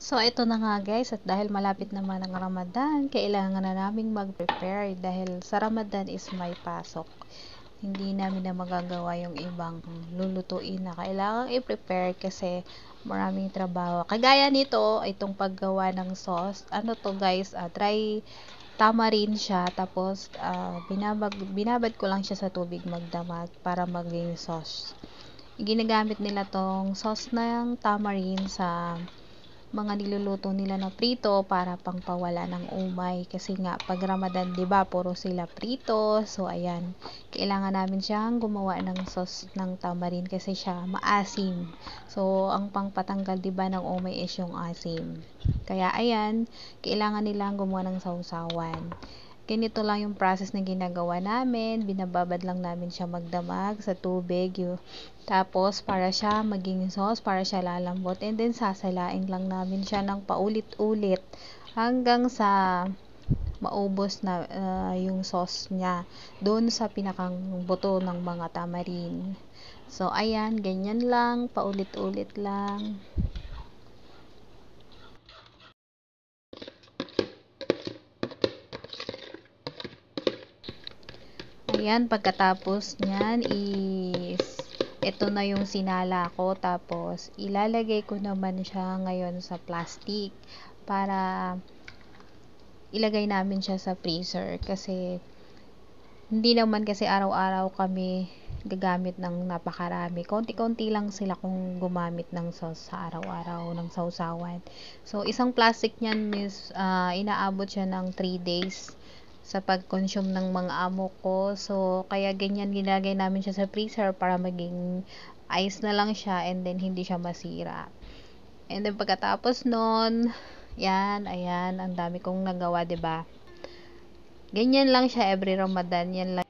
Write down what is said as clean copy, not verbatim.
So, ito na nga guys, at dahil malapit naman ang Ramadan, kailangan na naming mag-prepare dahil sa Ramadan is may pasok. Hindi namin na magagawa yung ibang lulutuin na kailangan i-prepare kasi maraming trabaho. Kagaya nito, itong paggawa ng sauce. Ano to guys, dry tamarind siya, tapos binabad ko lang siya sa tubig magdamag para maging sauce. Ginagamit nila tong sauce ng tamarind sa mga niluluto nila na prito para pangpawala ng umay kasi nga pag Ramadan 'di ba puro sila prito. So ayan, kailangan namin siyang gumawa ng sauce ng tamarind kasi siya maasim. So ang pangpatanggal 'di ba ng umay is yung asim. Kaya ayan, kailangan nilang gumawa ng sausawan. Ganito lang yung process na ginagawa namin. Binababad lang namin siya magdamag sa tubig. Tapos, para siya maging sauce, para siya lalambot. And then, sasalain lang namin siya ng paulit-ulit hanggang sa maubos na yung sauce niya doon sa pinakang buto ng mga tamarin. So, ayan, ganyan lang, paulit-ulit lang. Ayan, pagkatapos niyan is ito na yung sinala ko, tapos ilalagay ko naman siya ngayon sa plastic para ilagay namin siya sa freezer kasi hindi naman kasi araw-araw kami gagamit ng napakarami. Konti-konti lang sila kung gumamit ng sauce sa araw-araw ng sausawan. So, isang plastic niyan is inaabot siya ng 3 days sa pag-consume ng mga amo ko. So, kaya ganyan ginagay namin siya sa freezer para maging ice na lang siya and then hindi siya masira. And then pagkatapos nun, yan, ayan, ang dami kong nagawa, 'di ba? Ganyan lang siya every Ramadan, yan lang.